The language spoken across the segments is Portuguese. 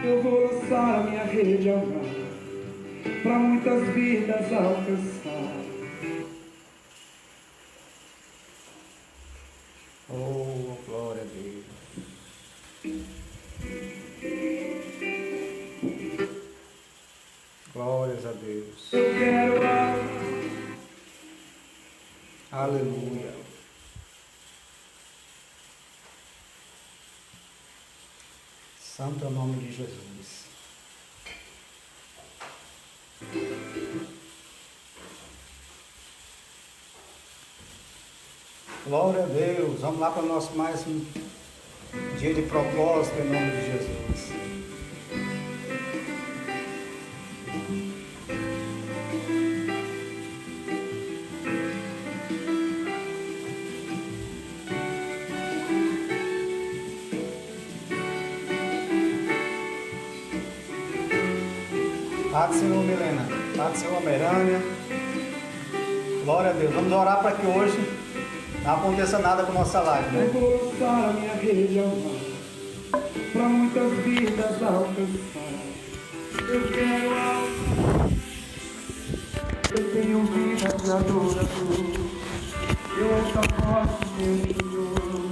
Eu vou lançar a minha rede ao mar, pra muitas vidas alcançar. Oh, glória a Deus. Glórias a Deus. Eu quero alma. Aleluia. Santo é o nome de Jesus. Glória a Deus. Vamos lá para o nosso mais um dia de propósito em nome de Jesus. Paz do Senhor, Milena. Paz do Senhor, Merânia. Glória a Deus. Vamos orar para que hoje não aconteça nada com a nossa live, né? Eu vou lançar a minha rede ao mar, pra muitas vidas alcançar. Eu quero alma. Eu tenho vida de adorador. Eu ouço a voz do meu Senhor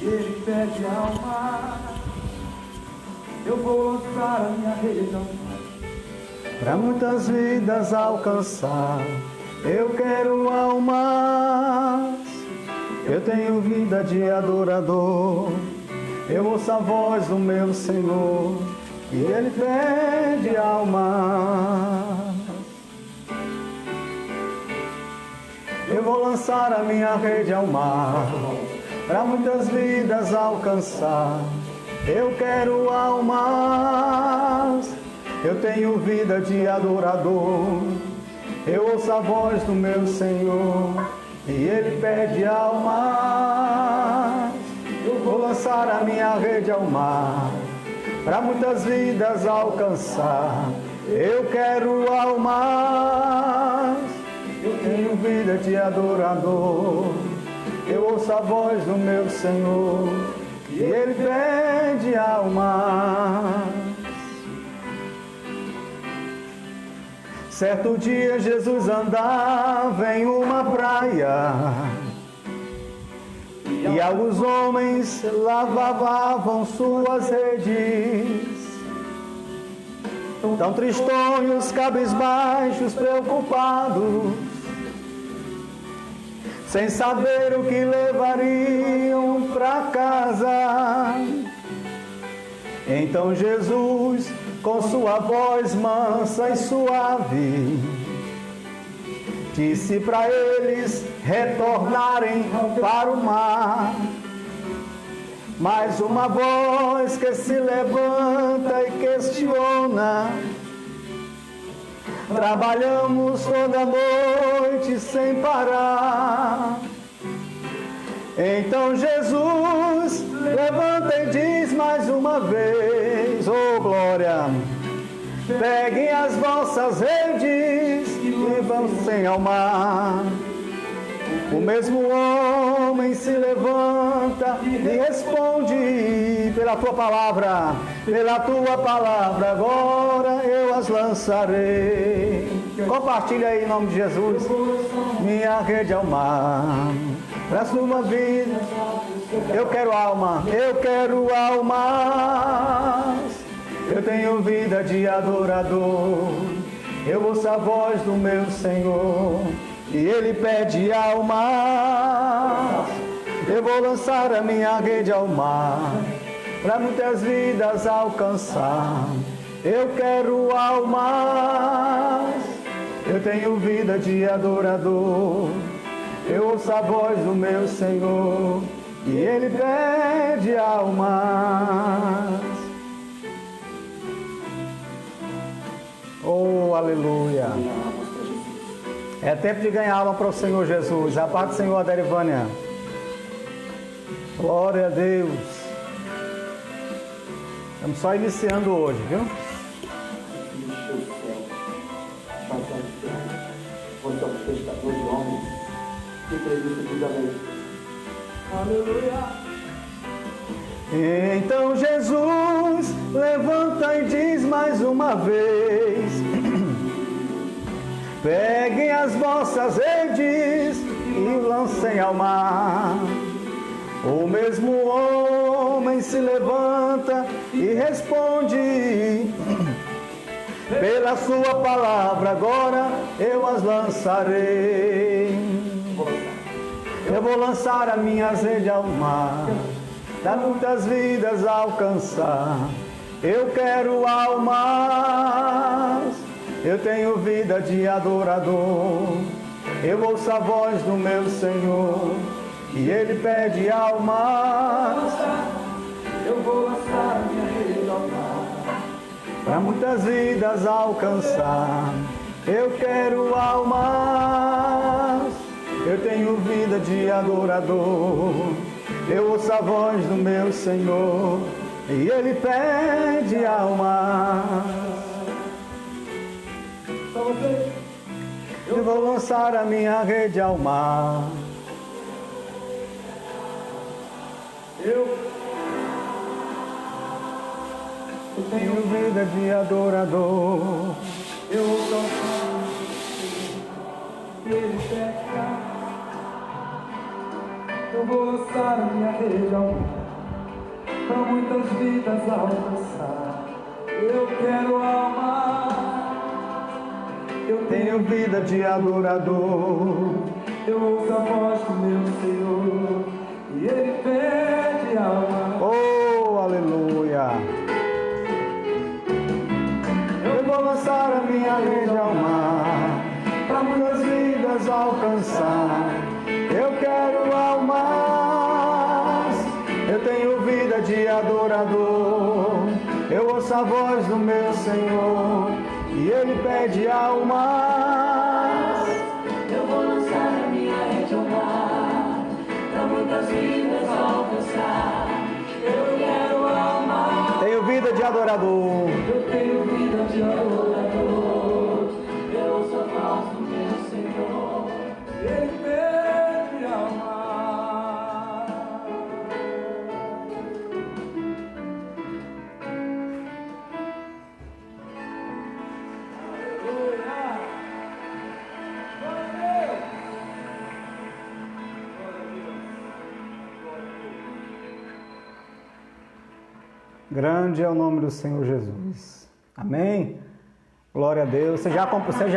e Ele pede alma. Eu vou lançar a minha rede ao mar, Para muitas vidas alcançar, eu quero almas. Eu tenho vida de adorador. Eu ouço a voz do meu Senhor e Ele pede almas. Eu vou lançar a minha rede ao mar, para muitas vidas alcançar. Eu quero almas. Eu tenho vida de adorador. Eu ouço a voz do meu Senhor e Ele pede almas. Eu vou lançar a minha rede ao mar, para muitas vidas alcançar. Eu quero almas. Eu tenho vida de adorador. Eu ouço a voz do meu Senhor e Ele pede almas. Certo dia Jesus andava em uma praia e alguns homens lavavam suas redes. Tão tristonhos, cabisbaixos, preocupados, sem saber o que levariam para casa. Então Jesus, com sua voz mansa e suave, disse para eles retornarem para o mar. Mais uma voz que se levanta e questiona: trabalhamos toda noite sem parar. Então Jesus levanta e diz mais uma vez: oh glória, peguem as vossas redes e lancem ao mar. O mesmo homem se levanta e responde: pela tua palavra agora eu as lançarei. Compartilha aí em nome de Jesus. Minha rede ao mar, pra sua vida. Eu quero alma, eu quero almas. Eu tenho vida de adorador. Eu ouço a voz do meu Senhor e Ele pede almas. Eu vou lançar a minha rede ao mar, para muitas vidas alcançar. Eu quero almas. Eu tenho vida de adorador. Eu ouço a voz do meu Senhor e Ele pede almas. Oh, aleluia. É tempo de ganhar alma para o Senhor Jesus. A paz do Senhor, Aderivânia. Glória a Deus. Estamos só iniciando hoje, viu? Aleluia. Então Jesus levanta Mãe diz mais uma vez: peguem as vossas redes e lancem ao mar. O mesmo homem se levanta e responde: pela sua palavra agora eu as lançarei. Eu vou lançar a minha rede ao mar, para muitas vidas alcançar. Eu quero almas, eu tenho vida de adorador. Eu ouço a voz do meu Senhor e Ele pede almas. Eu vou lançar a minha rede ao mar, para muitas vidas alcançar. Eu quero almas, eu tenho vida de adorador. Eu ouço a voz do meu Senhor e Ele pede almas. Só você. Eu vou lançar a minha rede ao mar. Eu Tenho vida de adorador. Eu ouço a voz Ele pede. Eu vou lançar a minha rede ao mar, para muitas vidas alcançar. Eu quero alma, eu Tenho vida de adorador. Eu ouço a voz do meu Senhor e Ele pede alma. Oh, aleluia. Eu vou lançar a minha rede ao mar, para muitas vidas alcançar. Eu quero almas, eu tenho vida de adorador. Eu ouço a voz do meu Senhor e Ele pede almas. Eu vou lançar a minha rede ao mar, para muitas vidas alcançar. Eu quero alma, Tenho vida de adorador. Eu tenho vida de adorador. eu ouço a voz do meu Senhor. Ele pede alma. Aleluia. Glória a Deus. Grande é o nome do Senhor Jesus. Amém? Glória a Deus. Você já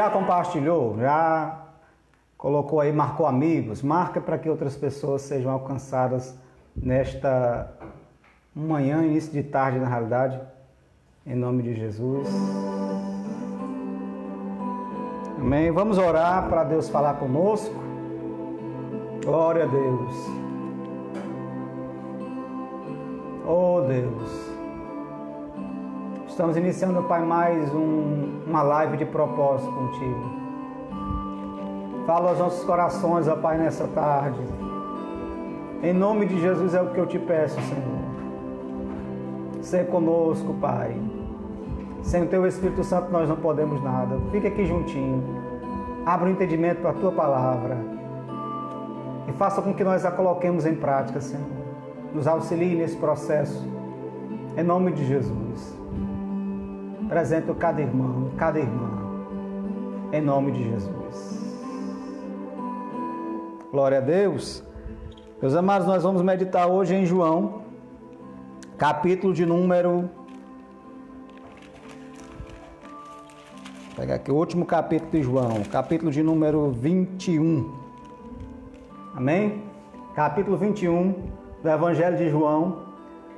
compartilhou? Já colocou aí, marcou amigos? Marca para que outras pessoas sejam alcançadas nesta manhã, início de tarde, na realidade. Em nome de Jesus. Amém? Vamos orar para Deus falar conosco. Glória a Deus. Oh Deus. Estamos iniciando, Pai, mais uma live de propósito contigo. Fala aos nossos corações, ó Pai, nessa tarde. Em nome de Jesus é o que eu te peço, Senhor. Ser conosco, Pai. Sem o Teu Espírito Santo nós não podemos nada. Fica aqui juntinho. Abra o entendimento para a Tua palavra. E faça com que nós a coloquemos em prática, Senhor. Nos auxilie nesse processo. Em nome de Jesus. Apresento cada irmão, cada irmã. Em nome de Jesus. Glória a Deus. Meus amados, nós vamos meditar hoje em João, capítulo de número... Vou pegar aqui o último capítulo de João, capítulo de número 21. Amém? Capítulo 21 do Evangelho de João.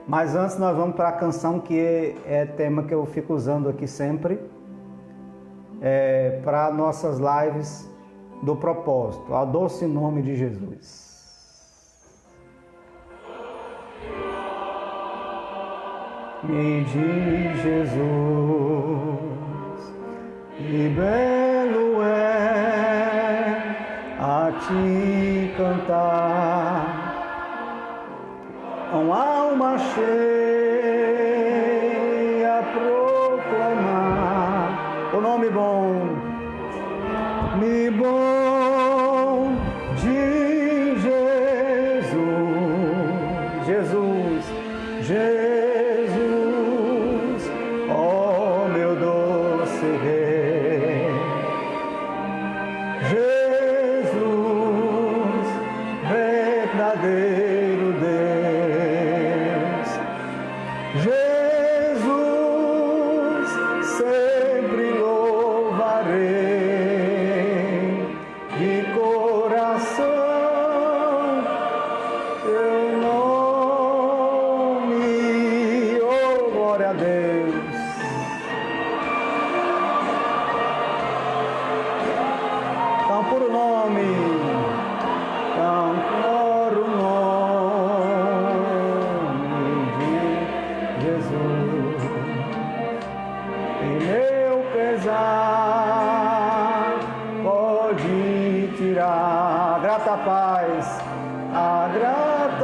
Mas antes nós vamos para a canção que é tema que eu fico usando aqui sempre. Para nossas lives do propósito, ao doce nome de Jesus. Me diz Jesus, que belo é a te cantar, com alma cheia proclamar o nome bom, me bom de Jesus, Jesus, Jesus, ó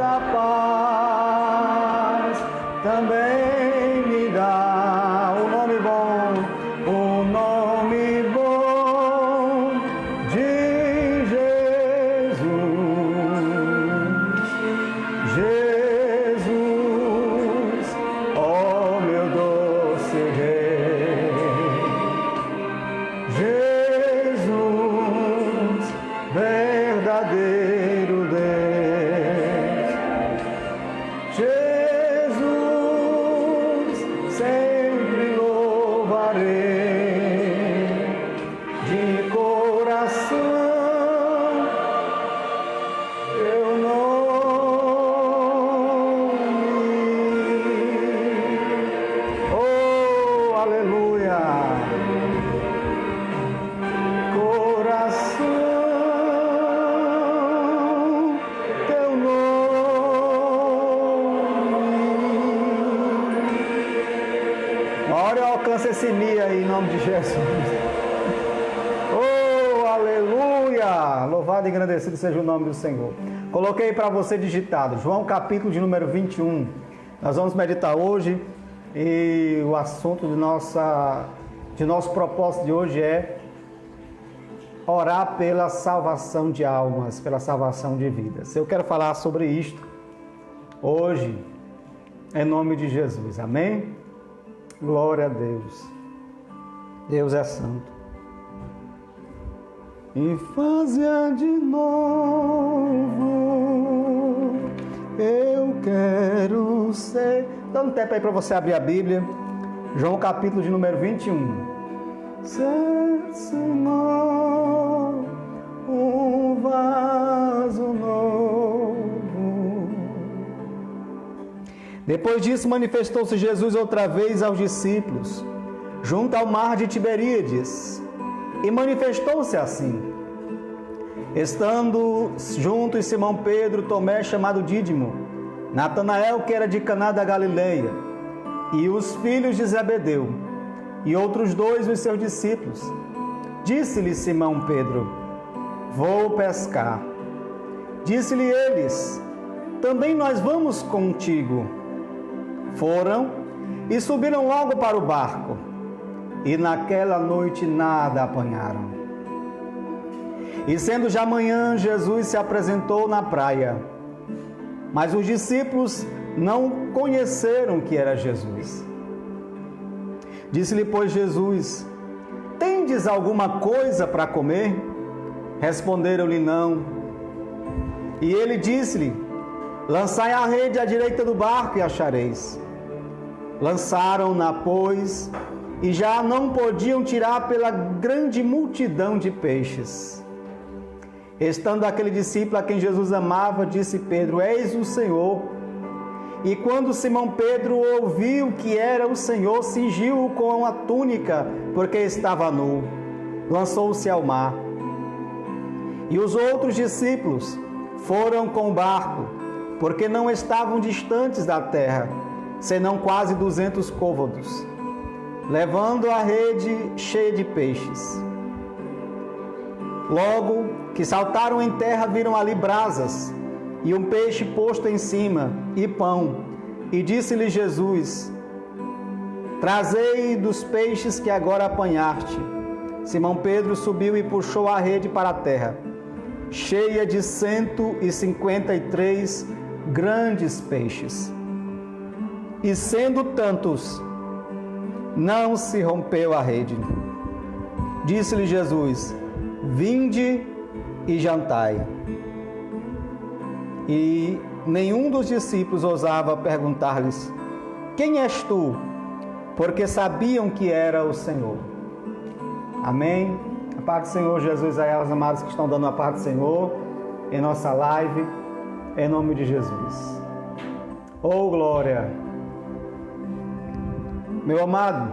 a paz também me dá o nome bom de Jesus. Jesus, ó meu doce Rei. Jesus, verdadeiro Deus. Jesus, sempre louvarei de coração teu nome. Oh, aleluia. Coração, teu nome. Ora, alcança esse mi aí, em nome de Jesus. Oh, aleluia! Louvado e engrandecido seja o nome do Senhor. Coloquei para você digitado, João capítulo de número 21. Nós vamos meditar hoje e o assunto de nosso propósito de hoje é orar pela salvação de almas, pela salvação de vidas. Eu quero falar sobre isto hoje, em nome de Jesus. Amém? Glória a Deus. Deus é santo. E fazia de novo, eu quero ser. Dá um tempo aí para você abrir a Bíblia. João capítulo de número 21. Ser, Senhor, um vaso novo. Depois disso, manifestou-se Jesus outra vez aos discípulos, junto ao mar de Tiberíades, e manifestou-se assim: estando juntos Simão Pedro, Tomé, chamado Dídimo, Natanael, que era de Caná da Galileia, e os filhos de Zebedeu, e outros dois dos seus discípulos. Disse-lhe Simão Pedro: vou pescar. Disse-lhe eles: também nós vamos contigo. Foram e subiram logo para o barco, e naquela noite nada apanharam. E sendo já manhã, Jesus se apresentou na praia, mas os discípulos não conheceram que era Jesus. Disse-lhe, pois, Jesus: tendes alguma coisa para comer? Responderam-lhe, não. E ele disse-lhe: lançai a rede à direita do barco e achareis. Lançaram-na, pois, e já não podiam tirar pela grande multidão de peixes. Estando aquele discípulo a quem Jesus amava, disse Pedro: eis o Senhor. E quando Simão Pedro ouviu que era o Senhor, cingiu-o com a túnica, porque estava nu, lançou-se ao mar. E os outros discípulos foram com o barco, porque não estavam distantes da terra, senão quase 200 côvados, levando a rede cheia de peixes. Logo que saltaram em terra, viram ali brasas, e um peixe posto em cima, e pão. E disse-lhe Jesus: trazei dos peixes que agora apanhaste. Simão Pedro subiu e puxou a rede para a terra, cheia de 153 grandes peixes. E sendo tantos, não se rompeu a rede. Disse-lhe Jesus: vinde e jantai. E nenhum dos discípulos ousava perguntar-lhes: quem és tu? Porque sabiam que era o Senhor. Amém? A paz do Senhor Jesus aí aos amados que estão dando a paz do Senhor em nossa live, em nome de Jesus. Oh, glória! Meu amado,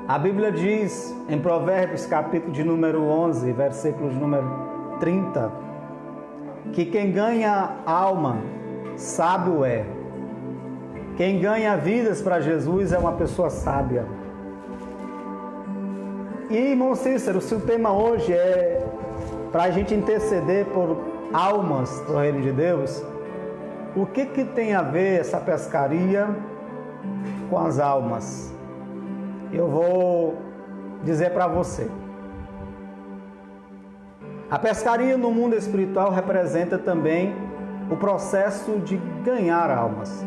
a Bíblia diz em Provérbios capítulo de número 11, versículo de número 30, que quem ganha alma, sábio é. Quem ganha vidas para Jesus é uma pessoa sábia. E, irmão Cícero, se o tema hoje é para a gente interceder por almas do reino de Deus, o que tem a ver essa pescaria com as almas? Eu vou dizer para você. A pescaria no mundo espiritual representa também o processo de ganhar almas.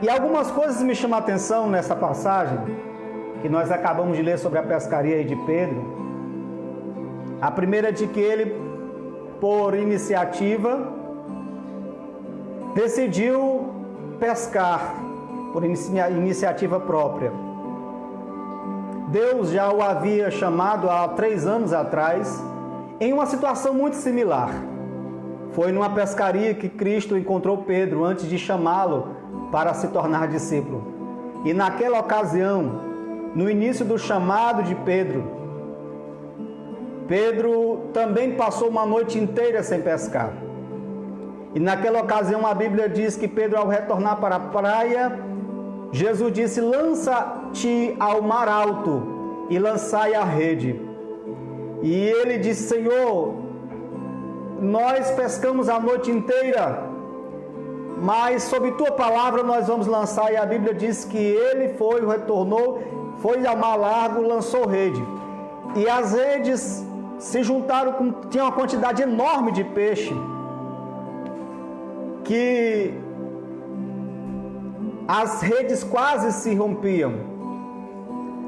E algumas coisas me chamam a atenção nessa passagem, que nós acabamos de ler sobre a pescaria de Pedro. A primeira é de que ele, por iniciativa, decidiu pescar, por iniciativa própria. Deus já o havia chamado há 3 anos atrás, em uma situação muito similar. Foi numa pescaria que Cristo encontrou Pedro antes de chamá-lo para se tornar discípulo. E naquela ocasião, no início do chamado de Pedro, Pedro também passou uma noite inteira sem pescar. E naquela ocasião a Bíblia diz que Pedro, ao retornar para a praia, Jesus disse: lança-te ao mar alto e lançai a rede. E ele disse: Senhor, nós pescamos a noite inteira, mas sob tua palavra nós vamos lançar. E a Bíblia diz que ele retornou, foi ao mar largo, lançou rede. E as redes se juntaram, tinha uma quantidade enorme de peixe, que as redes quase se rompiam,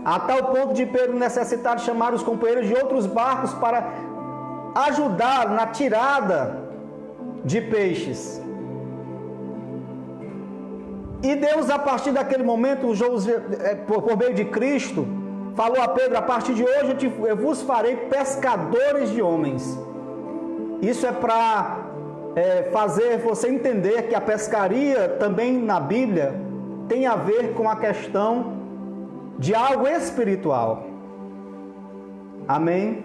a tal ponto de Pedro necessitar de chamar os companheiros de outros barcos para ajudar na tirada de peixes. E Deus, a partir daquele momento, por meio de Cristo, falou a Pedro: a partir de hoje eu vos farei pescadores de homens. Isso é para fazer você entender que a pescaria também na Bíblia tem a ver com a questão de algo espiritual. Amém?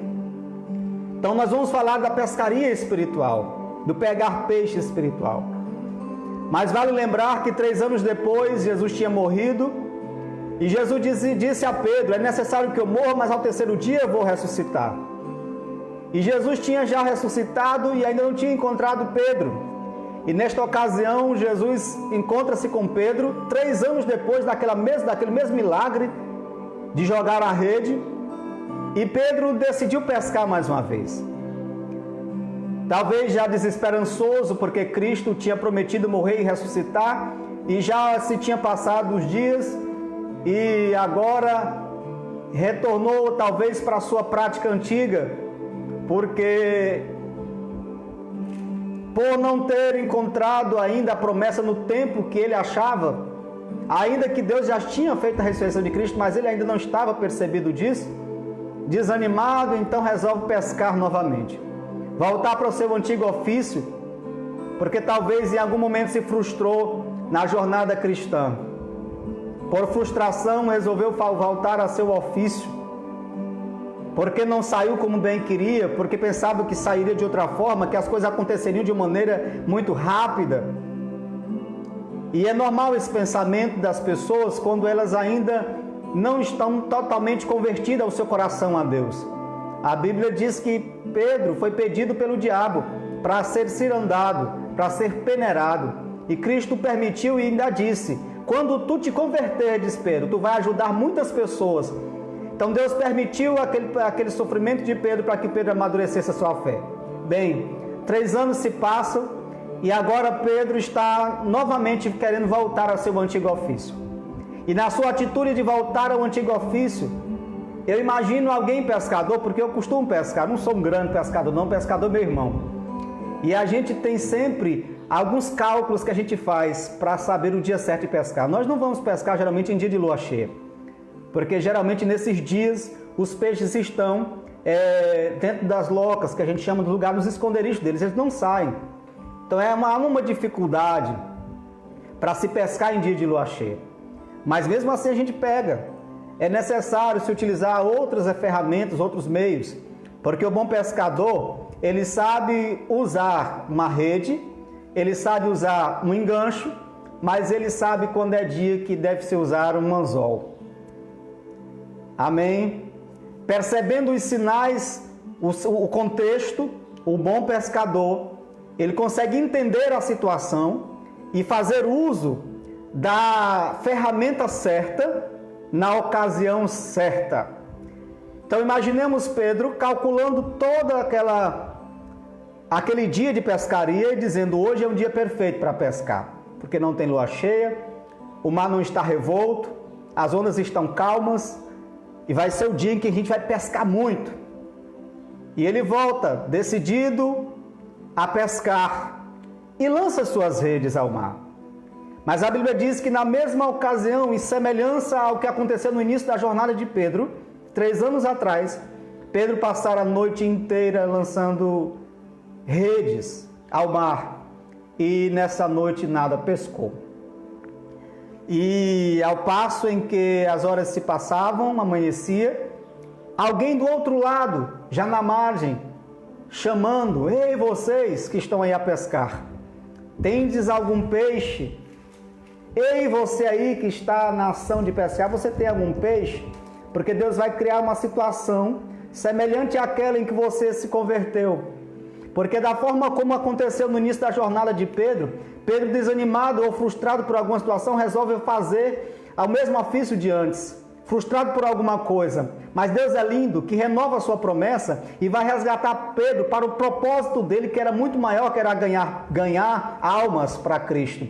Então nós vamos falar da pescaria espiritual, do pegar peixe espiritual. Mas vale lembrar que 3 anos depois Jesus tinha morrido, e Jesus disse a Pedro: é necessário que eu morra, mas ao 3º dia eu vou ressuscitar. E Jesus tinha já ressuscitado e ainda não tinha encontrado Pedro. E nesta ocasião Jesus encontra-se com Pedro 3 anos depois daquele mesmo milagre de jogar a rede, e Pedro decidiu pescar mais uma vez. Talvez já desesperançoso, porque Cristo tinha prometido morrer e ressuscitar, e já se tinha passado os dias, e agora retornou talvez para a sua prática antiga, porque por não ter encontrado ainda a promessa no tempo que ele achava, ainda que Deus já tinha feito a ressurreição de Cristo, mas ele ainda não estava percebido disso, desanimado, então resolve pescar novamente, voltar para o seu antigo ofício, porque talvez em algum momento se frustrou na jornada cristã. Por frustração resolveu voltar a seu ofício, porque não saiu como bem queria, porque pensava que sairia de outra forma, que as coisas aconteceriam de maneira muito rápida. E é normal esse pensamento das pessoas quando elas ainda não estão totalmente convertidas ao seu coração a Deus. A Bíblia diz que Pedro foi pedido pelo diabo para ser cirandado, para ser peneirado. E Cristo permitiu e ainda disse: quando tu te converteres, Pedro, tu vai ajudar muitas pessoas. Então Deus permitiu aquele sofrimento de Pedro para que Pedro amadurecesse a sua fé. Bem, 3 anos se passam e agora Pedro está novamente querendo voltar ao seu antigo ofício. E na sua atitude de voltar ao antigo ofício, eu imagino alguém pescador, porque eu costumo pescar, não sou um grande pescador não, pescador meu irmão. E a gente tem sempre alguns cálculos que a gente faz para saber o dia certo de pescar. Nós não vamos pescar geralmente em dia de lua cheia, porque geralmente nesses dias os peixes estão dentro das locas, que a gente chama de lugar dos esconderijos deles, eles não saem. Então é uma dificuldade para se pescar em dia de lua cheia. Mas mesmo assim a gente pega. É necessário se utilizar outras ferramentas, outros meios, porque o bom pescador, ele sabe usar uma rede, ele sabe usar um engancho, mas ele sabe quando é dia que deve-se usar um anzol. Amém? Percebendo os sinais, o contexto, o bom pescador, ele consegue entender a situação e fazer uso da ferramenta certa na ocasião certa. Então imaginemos Pedro calculando todo aquele dia de pescaria e dizendo: hoje é um dia perfeito para pescar, porque não tem lua cheia, o mar não está revolto, as ondas estão calmas e vai ser o dia em que a gente vai pescar muito. E ele volta decidido a pescar e lança suas redes ao mar. Mas a Bíblia diz que na mesma ocasião, em semelhança ao que aconteceu no início da jornada de Pedro, 3 anos atrás, Pedro passara a noite inteira lançando redes ao mar e nessa noite nada pescou. E ao passo em que as horas se passavam, amanhecia, alguém do outro lado, já na margem, chamando: ei, vocês que estão aí a pescar, tendes algum peixe? Ei, você aí que está na ação de pescar, você tem algum peixe? Porque Deus vai criar uma situação semelhante àquela em que você se converteu. Porque da forma como aconteceu no início da jornada de Pedro, Pedro, desanimado ou frustrado por alguma situação, resolve fazer o mesmo ofício de antes, frustrado por alguma coisa. Mas Deus é lindo, que renova a sua promessa e vai resgatar Pedro para o propósito dele, que era muito maior, que era ganhar almas para Cristo.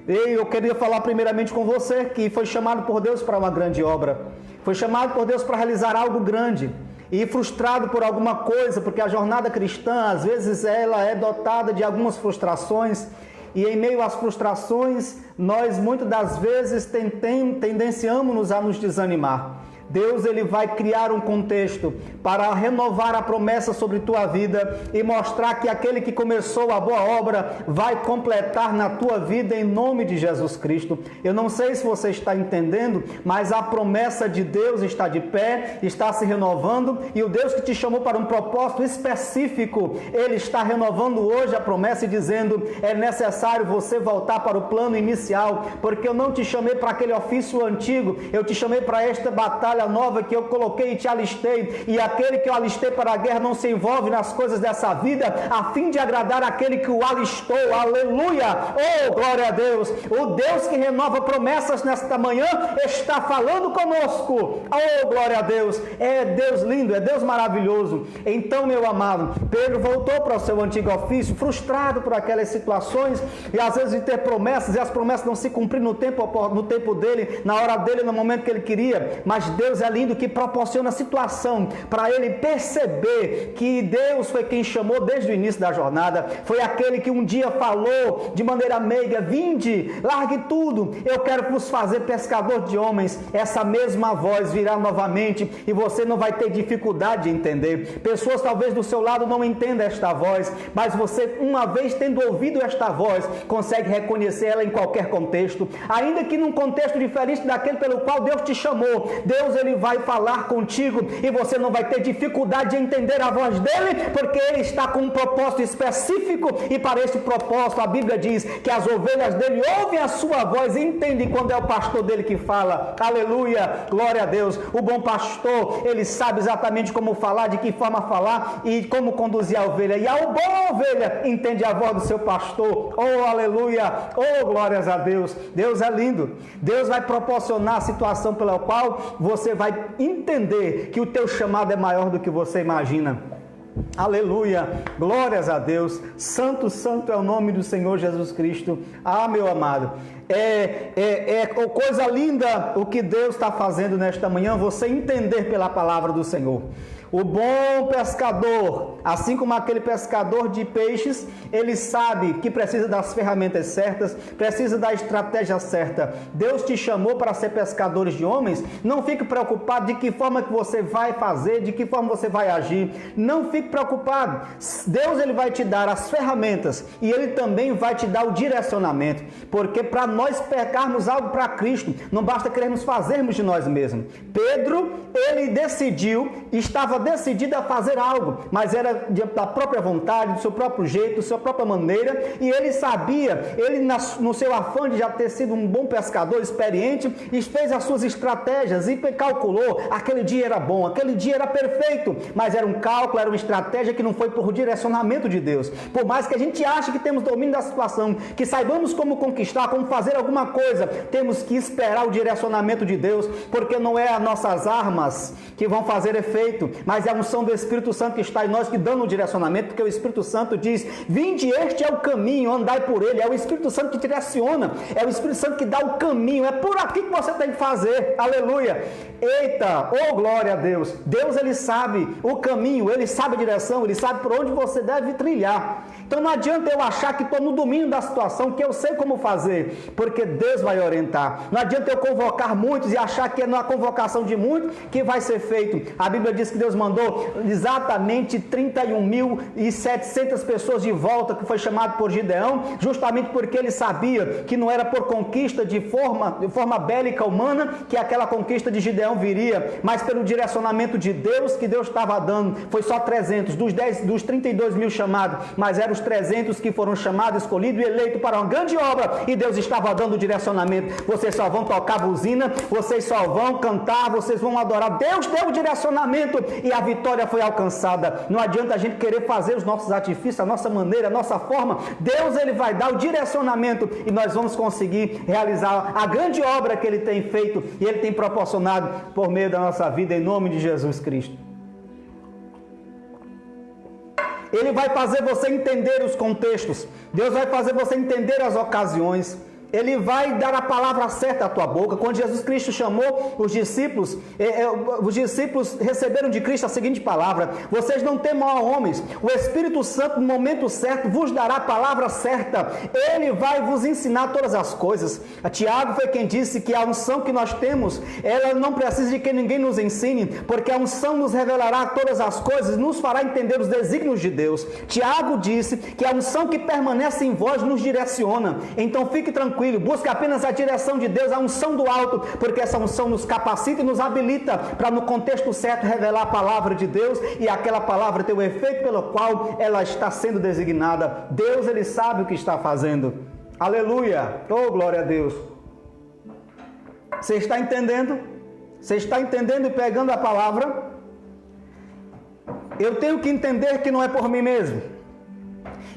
E eu queria falar primeiramente com você que foi chamado por Deus para uma grande obra, foi chamado por Deus para realizar algo grande, e frustrado por alguma coisa, porque a jornada cristã, às vezes, ela é dotada de algumas frustrações, e em meio às frustrações, nós muitas das vezes tendenciamos a nos desanimar. Deus, ele vai criar um contexto para renovar a promessa sobre tua vida e mostrar que aquele que começou a boa obra vai completar na tua vida em nome de Jesus Cristo. Eu não sei se você está entendendo, mas a promessa de Deus está de pé, está se renovando, e o Deus que te chamou para um propósito específico, ele está renovando hoje a promessa e dizendo: é necessário você voltar para o plano inicial, porque eu não te chamei para aquele ofício antigo, eu te chamei para esta batalha nova que eu coloquei e te alistei, e aquele que eu alistei para a guerra não se envolve nas coisas dessa vida, a fim de agradar aquele que o alistou. Aleluia! Oh, glória a Deus! O Deus que renova promessas nesta manhã está falando conosco. Oh, glória a Deus! É Deus lindo, é Deus maravilhoso. Então, meu amado, Pedro voltou para o seu antigo ofício, frustrado por aquelas situações, e às vezes de ter promessas, e as promessas não se cumpriram no tempo dele, na hora dele, no momento que ele queria. Mas Deus é lindo, que proporciona situação para ele perceber que Deus foi quem chamou desde o início da jornada, foi aquele que um dia falou de maneira meiga: vinde, largue tudo, eu quero vos fazer pescador de homens. Essa mesma voz virá novamente e você não vai ter dificuldade de entender. Pessoas talvez do seu lado não entendam esta voz, mas você, uma vez tendo ouvido esta voz, consegue reconhecer ela em qualquer contexto, ainda que num contexto diferente daquele pelo qual Deus te chamou. Deus, ele vai falar contigo e você não vai ter dificuldade de entender a voz dele, porque ele está com um propósito específico, e para esse propósito a Bíblia diz que as ovelhas dele ouvem a sua voz e entendem quando é o pastor dele que fala. Aleluia, glória a Deus. O bom pastor, ele sabe exatamente como falar, de que forma falar e como conduzir a ovelha, e a boa ovelha entende a voz do seu pastor. Oh, aleluia, oh, glórias a Deus. Deus é lindo. Deus vai proporcionar a situação pela qual você vai entender que o teu chamado é maior do que você imagina. Aleluia, glórias a Deus. Santo, santo é o nome do Senhor Jesus Cristo. Ah, meu amado, é coisa linda o que Deus está fazendo nesta manhã, você entender pela palavra do Senhor. O bom pescador, assim como aquele pescador de peixes, ele sabe que precisa das ferramentas certas, precisa da estratégia certa. Deus te chamou para ser pescadores de homens. Não fique preocupado de que forma que você vai fazer, de que forma você vai agir. Não fique preocupado. Deus, ele vai te dar as ferramentas e ele também vai te dar o direcionamento, porque para nós pecarmos algo para Cristo, não basta querermos fazermos de nós mesmos. Pedro, ele decidiu, estava decidido a fazer algo, mas era da própria vontade, do seu próprio jeito, da sua própria maneira, e ele sabia, ele no seu afã de já ter sido um bom pescador experiente, e fez as suas estratégias e calculou, aquele dia era bom, aquele dia era perfeito, mas era um cálculo, era uma estratégia que não foi por direcionamento de Deus. Por mais que a gente ache que temos domínio da situação, que saibamos como conquistar, como fazer alguma coisa, temos que esperar o direcionamento de Deus, porque não é as nossas armas que vão fazer efeito, mas é a unção do Espírito Santo que está em nós que dando o direcionamento, porque o Espírito Santo diz: vinde, este é o caminho, andai por ele. É o Espírito Santo que direciona, é o Espírito Santo que dá o caminho, é por aqui que você tem que fazer. Aleluia! Eita, oh glória a Deus! Deus, ele sabe o caminho, ele sabe a direção, ele sabe por onde você deve trilhar. Então não adianta eu achar que estou no domínio da situação, que eu sei como fazer, porque Deus vai orientar. Não adianta eu convocar muitos e achar que é na convocação de muitos que vai ser feito. A Bíblia diz que Deus mandou exatamente 31.700 pessoas de volta, que foi chamado por Gideão, justamente porque ele sabia que não era por conquista de forma bélica humana que aquela conquista de Gideão viria, mas pelo direcionamento de Deus que Deus estava dando. Foi só 300 dos 32 mil chamados, mas eram os 300 que foram chamados, escolhidos e eleitos para uma grande obra, e Deus estava dando o direcionamento. Vocês só vão tocar buzina, vocês só vão cantar, vocês vão adorar. Deus deu o direcionamento e a vitória foi alcançada. Não adianta a gente querer fazer os nossos artifícios, a nossa maneira, a nossa forma. Deus, ele vai dar o direcionamento e nós vamos conseguir realizar a grande obra que ele tem feito e ele tem proporcionado por meio da nossa vida, em nome de Jesus Cristo. Ele vai fazer você entender os contextos. Deus vai fazer você entender as ocasiões. Ele vai dar a palavra certa à tua boca. Quando Jesus Cristo chamou os discípulos receberam de Cristo a seguinte palavra: vocês não temam a homens, o Espírito Santo no momento certo vos dará a palavra certa, ele vai vos ensinar todas as coisas. A Tiago foi quem disse que a unção que nós temos, ela não precisa de que ninguém nos ensine, porque a unção nos revelará todas as coisas, nos fará entender os desígnios de Deus. Tiago disse que a unção que permanece em vós nos direciona. Então fique tranquilo, busque apenas a direção de Deus, a unção do alto, porque essa unção nos capacita e nos habilita para no contexto certo revelar a palavra de Deus e aquela palavra ter o efeito pelo qual ela está sendo designada. Deus, ele sabe o que está fazendo. Aleluia! Oh, glória a Deus! Você está entendendo? Você está entendendo e pegando a palavra? Eu tenho que entender que não é por mim mesmo.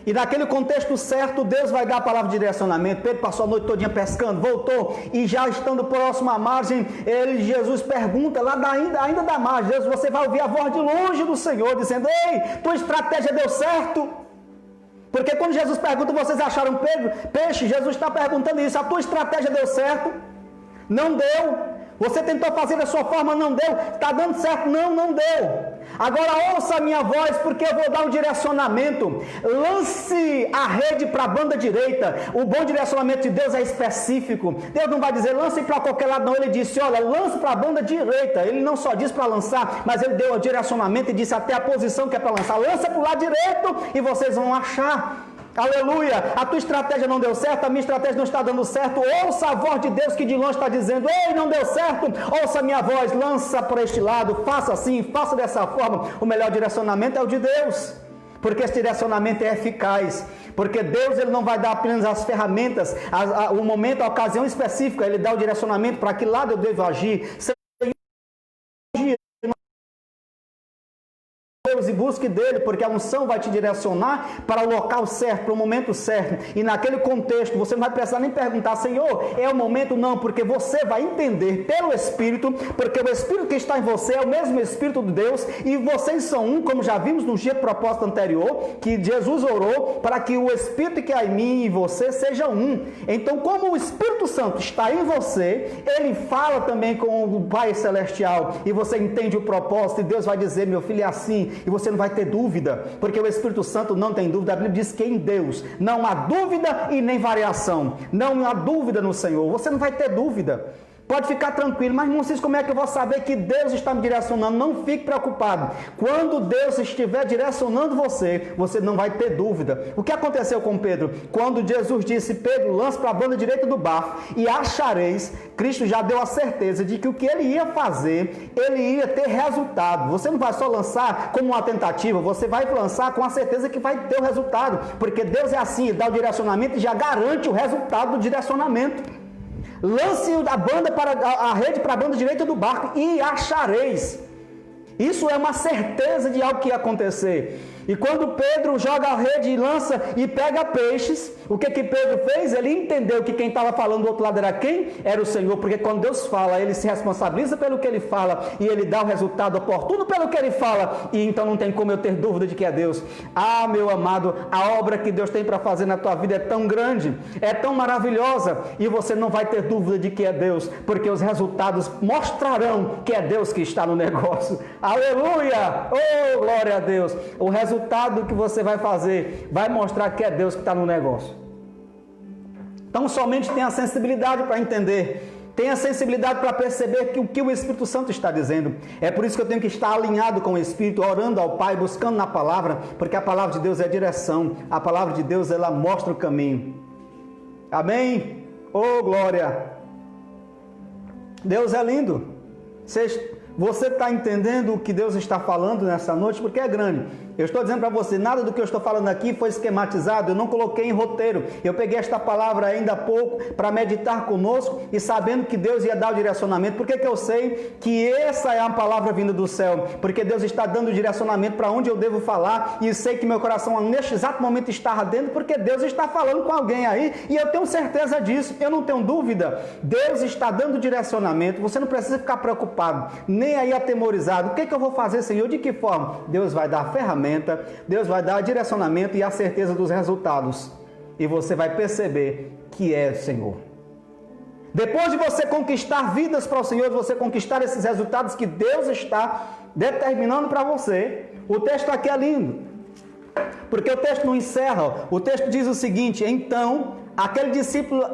E naquele contexto certo, Deus vai dar a palavra de direcionamento. Pedro passou a noite todinha pescando, voltou, e já estando próximo à margem, Jesus pergunta, lá ainda da margem, Deus, você vai ouvir a voz de longe do Senhor, dizendo: ei, tua estratégia deu certo? Porque quando Jesus pergunta, vocês acharam peixe? Jesus está perguntando isso, a tua estratégia deu certo? Não deu. Você tentou fazer da sua forma, não deu. Está dando certo? Não deu. Agora ouça a minha voz, porque eu vou dar um direcionamento. Lance a rede para a banda direita. O bom direcionamento de Deus é específico. Deus não vai dizer lance para qualquer lado, não. Ele disse, olha, lance para a banda direita. Ele não só disse para lançar, mas ele deu o direcionamento e disse até a posição que é para lançar. Lança para o lado direito e vocês vão achar. Aleluia, a tua estratégia não deu certo, a minha estratégia não está dando certo. Ouça a voz de Deus que de longe está dizendo: ei, não deu certo. Ouça a minha voz, lança por este lado, faça assim, faça dessa forma. O melhor direcionamento é o de Deus, porque esse direcionamento é eficaz. Porque Deus, ele não vai dar apenas as ferramentas, o momento, a ocasião específica. Ele dá o direcionamento para que lado eu devo agir. E busque dele, porque a unção vai te direcionar para o local certo, para o momento certo. E naquele contexto você não vai precisar nem perguntar: Senhor, é o momento? Não, porque você vai entender pelo Espírito, porque o Espírito que está em você é o mesmo Espírito de Deus, e vocês são um, como já vimos no dia propósito anterior, que Jesus orou para que o Espírito que há em mim e você seja um. Então, como o Espírito Santo está em você, ele fala também com o Pai Celestial, e você entende o propósito, e Deus vai dizer: meu filho, é assim. E você não vai ter dúvida, porque o Espírito Santo não tem dúvida. A Bíblia diz que em Deus não há dúvida e nem variação. Não há dúvida no Senhor. Você não vai ter dúvida. Pode ficar tranquilo, mas não sei como é que eu vou saber que Deus está me direcionando. Não fique preocupado. Quando Deus estiver direcionando você, você não vai ter dúvida. O que aconteceu com Pedro? Quando Jesus disse, Pedro, lance para a banda direita do barco e achareis, Cristo já deu a certeza de que o que ele ia fazer, ele ia ter resultado. Você não vai só lançar como uma tentativa, você vai lançar com a certeza que vai ter o resultado. Porque Deus é assim, ele dá o direcionamento e já garante o resultado do direcionamento. Lance a rede para a banda direita do barco e achareis. Isso é uma certeza de algo que ia acontecer. E quando Pedro joga a rede e lança e pega peixes, o que Pedro fez? Ele entendeu que quem estava falando do outro lado era quem? Era o Senhor, porque quando Deus fala, ele se responsabiliza pelo que ele fala e ele dá o resultado oportuno pelo que ele fala, e então não tem como eu ter dúvida de que é Deus. Ah, meu amado, a obra que Deus tem para fazer na tua vida é tão grande, é tão maravilhosa, e você não vai ter dúvida de que é Deus, porque os resultados mostrarão que é Deus que está no negócio. Aleluia! Oh, glória a Deus! O resultado que você vai fazer vai mostrar que é Deus que está no negócio. Então somente tenha a sensibilidade para entender, tenha a sensibilidade para perceber que o que o Espírito Santo está dizendo. É por isso que eu tenho que estar alinhado com o Espírito, orando ao Pai, buscando na palavra, porque a palavra de Deus é direção, a palavra de Deus ela mostra o caminho. Amém? Oh, glória! Deus é lindo. Você está entendendo o que Deus está falando nessa noite? Porque é grande. Eu estou dizendo para você, nada do que eu estou falando aqui foi esquematizado, eu não coloquei em roteiro. Eu peguei esta palavra ainda há pouco para meditar conosco e sabendo que Deus ia dar o direcionamento. Por que eu sei que essa é a palavra vinda do céu? Porque Deus está dando o direcionamento para onde eu devo falar e sei que meu coração neste exato momento está ardendo porque Deus está falando com alguém aí e eu tenho certeza disso, eu não tenho dúvida. Deus está dando direcionamento, você não precisa ficar preocupado, nem aí atemorizado. O que eu vou fazer, Senhor? De que forma? Deus vai dar a ferramenta, Deus vai dar direcionamento e a certeza dos resultados. E você vai perceber que é o Senhor. Depois de você conquistar vidas para o Senhor, de você conquistar esses resultados que Deus está determinando para você, o texto aqui é lindo. Porque o texto não encerra. O texto diz o seguinte: então, aquele discípulo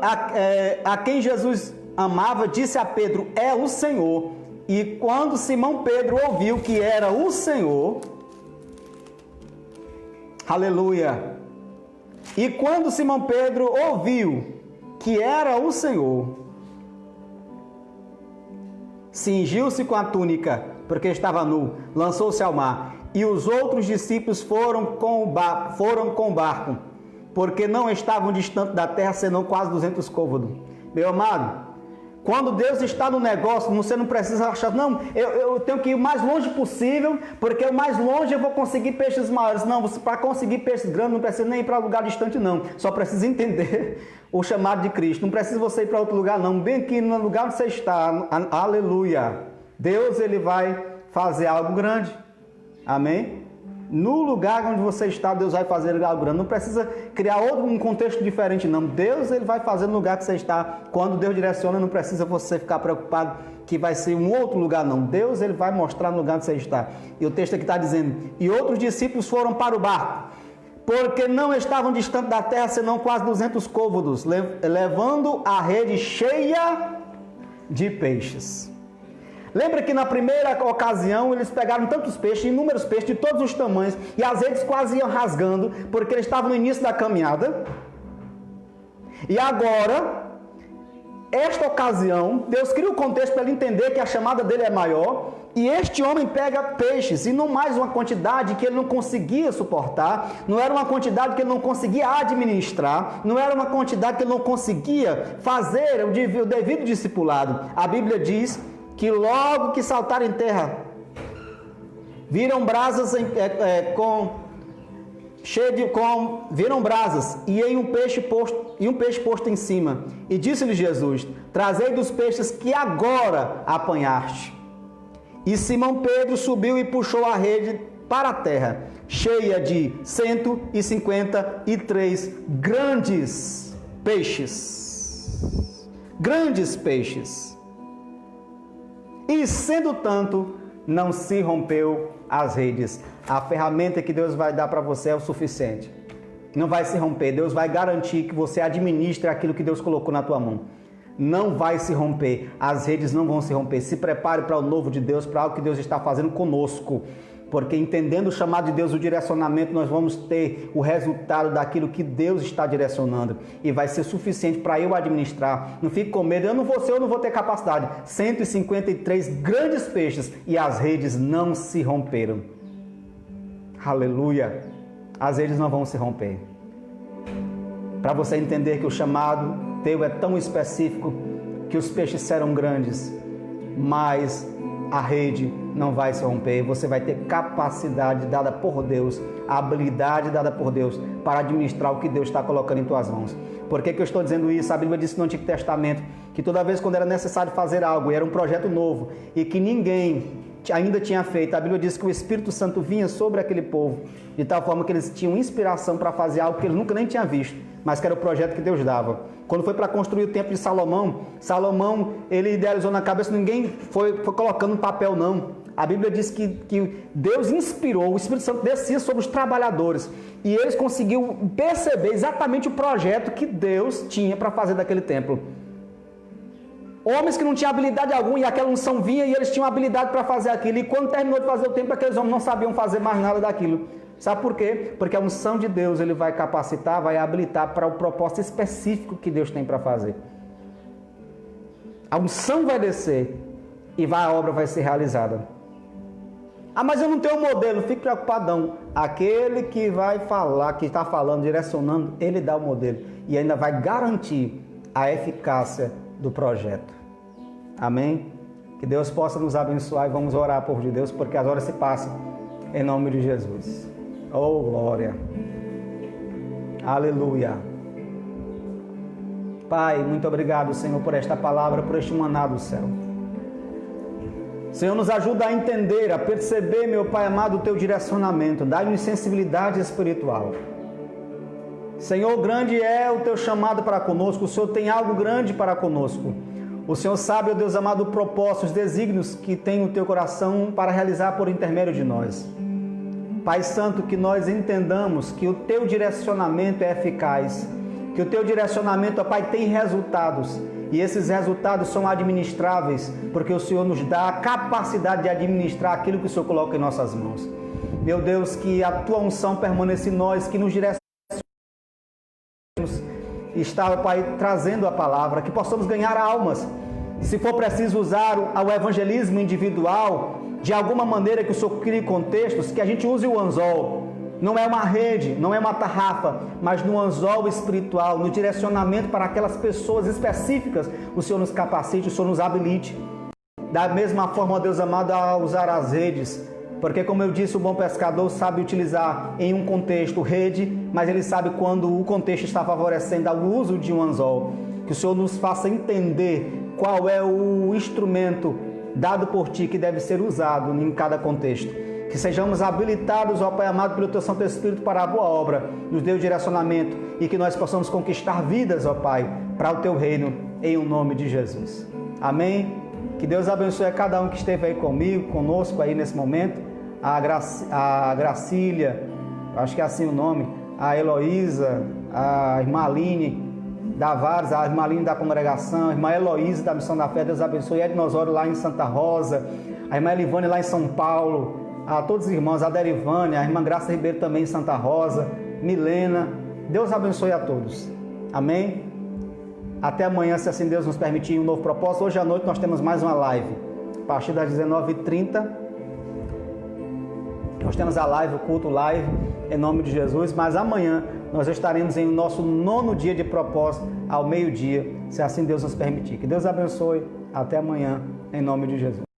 a quem Jesus amava, disse a Pedro, é o Senhor. E quando Simão Pedro ouviu que era o Senhor, aleluia, e quando Simão Pedro ouviu que era o Senhor, cingiu-se com a túnica, porque estava nu, lançou-se ao mar, e os outros discípulos foram com o barco, porque não estavam distante da terra, senão quase 200 côvados. Meu amado, quando Deus está no negócio, você não precisa achar, não, eu tenho que ir o mais longe possível, porque o mais longe eu vou conseguir peixes maiores. Não, para conseguir peixes grandes não precisa nem ir para lugar distante, não. Só precisa entender o chamado de Cristo. Não precisa você ir para outro lugar, não. Bem aqui no lugar onde você está, aleluia. Deus, ele vai fazer algo grande. Amém? No lugar onde você está, Deus vai fazer algo grande. Não precisa criar um contexto diferente, não. Deus, ele vai fazer no lugar que você está. Quando Deus direciona, não precisa você ficar preocupado que vai ser um outro lugar, não. Deus, ele vai mostrar no lugar onde você está. E o texto aqui está dizendo, e outros discípulos foram para o barco, porque não estavam distante da terra, senão quase 200 côvados, levando a rede cheia de peixes. Lembra que na primeira ocasião eles pegaram tantos peixes, inúmeros peixes de todos os tamanhos, e as redes quase iam rasgando, porque eles estavam no início da caminhada. E agora, esta ocasião, Deus cria o contexto para ele entender que a chamada dele é maior, e este homem pega peixes, e não mais uma quantidade que ele não conseguia suportar, não era uma quantidade que ele não conseguia administrar, não era uma quantidade que ele não conseguia fazer o devido discipulado. A Bíblia diz que logo que saltaram em terra, viram brasas viram brasas e um peixe posto em cima. E disse-lhe Jesus: trazei dos peixes que agora apanhaste. E Simão Pedro subiu e puxou a rede para a terra, cheia de 153 grandes peixes. Grandes peixes. E sendo tanto, não se rompeu as redes. A ferramenta que Deus vai dar para você é o suficiente. Não vai se romper. Deus vai garantir que você administre aquilo que Deus colocou na tua mão. não vai se romper, as redes não vão se romper. Se prepare para o novo de Deus, para algo que Deus está fazendo conosco, porque entendendo o chamado de Deus, o direcionamento, nós vamos ter o resultado daquilo que Deus está direcionando e vai ser suficiente para eu administrar. Não fique com medo, eu não vou ter capacidade. 153 grandes peixes e as redes não se romperam. Aleluia! As redes não vão se romper. Para você entender que o chamado teu é tão específico que os peixes serão grandes, mas a rede não vai se romper. Você vai ter capacidade dada por Deus, a habilidade dada por Deus para administrar o que Deus está colocando em tuas mãos. Por que eu estou dizendo isso? A Bíblia disse no Antigo Testamento que toda vez quando era necessário fazer algo, era um projeto novo e que ninguém ainda tinha feito, a Bíblia diz que o Espírito Santo vinha sobre aquele povo, de tal forma que eles tinham inspiração para fazer algo que eles nunca nem tinham visto, mas que era o projeto que Deus dava. Quando foi para construir o templo de Salomão, ele idealizou na cabeça, ninguém foi colocando no papel não. A Bíblia diz que Deus inspirou, o Espírito Santo descia sobre os trabalhadores e eles conseguiram perceber exatamente o projeto que Deus tinha para fazer daquele templo. Homens que não tinham habilidade alguma e aquela unção vinha e eles tinham habilidade para fazer aquilo. E quando terminou de fazer o templo, aqueles homens não sabiam fazer mais nada daquilo. Sabe por quê? Porque a unção de Deus ele vai capacitar, vai habilitar para o propósito específico que Deus tem para fazer. A unção vai descer e a obra vai ser realizada. Ah, mas eu não tenho um modelo. Fique preocupadão. Aquele que vai falar, que está falando, direcionando, ele dá o modelo. E ainda vai garantir a eficácia do projeto. Amém? Que Deus possa nos abençoar e vamos orar, povo de Deus, porque as horas se passam em nome de Jesus. Oh, glória! Aleluia! Pai, muito obrigado, Senhor, por esta palavra, por este maná do céu. Senhor, nos ajuda a entender, a perceber, meu Pai amado, o Teu direcionamento. Dá-nos sensibilidade espiritual. Senhor, grande é o Teu chamado para conosco. O Senhor tem algo grande para conosco. O Senhor sabe, ó Deus amado, o propósito, os desígnios que tem o Teu coração para realizar por intermédio de nós. Pai Santo, que nós entendamos que o Teu direcionamento é eficaz, que o Teu direcionamento, ó Pai, tem resultados, e esses resultados são administráveis, porque o Senhor nos dá a capacidade de administrar aquilo que o Senhor coloca em nossas mãos. Meu Deus, que a Tua unção permaneça em nós, que nos direcione, está, Pai, trazendo a palavra, que possamos ganhar almas. Se for preciso usar o evangelismo individual, de alguma maneira que o Senhor crie contextos, que a gente use o anzol. Não é uma rede, não é uma tarrafa, mas no anzol espiritual, no direcionamento para aquelas pessoas específicas, o Senhor nos capacite, o Senhor nos habilite. Da mesma forma, ó Deus amado, a usar as redes, porque como eu disse, o bom pescador sabe utilizar em um contexto rede, mas ele sabe quando o contexto está favorecendo o uso de um anzol. Que o Senhor nos faça entender qual é o instrumento dado por Ti que deve ser usado em cada contexto. Que sejamos habilitados, ó Pai amado, pelo Teu Santo Espírito para a boa obra, nos dê o direcionamento e que nós possamos conquistar vidas, ó Pai, para o Teu reino, em o nome de Jesus. Amém? Que Deus abençoe a cada um que esteve aí comigo, conosco aí nesse momento. A Gracília, acho que é assim o nome, a Heloísa, a irmã Aline da Vares, a irmã Aline da congregação, a irmã Heloísa da Missão da Fé, Deus abençoe, Ed Osório lá em Santa Rosa, a irmã Elivânia lá em São Paulo, a todos os irmãos, a Derivânia, a irmã Graça Ribeiro também em Santa Rosa, Milena, Deus abençoe a todos. Amém? Até amanhã, se assim Deus nos permitir, um novo propósito. Hoje à noite nós temos mais uma live, a partir das 19h30. Nós temos a live, o culto live, em nome de Jesus, mas amanhã nós estaremos em nosso 9º dia de propósito, ao meio-dia, se assim Deus nos permitir. Que Deus abençoe, até amanhã, em nome de Jesus.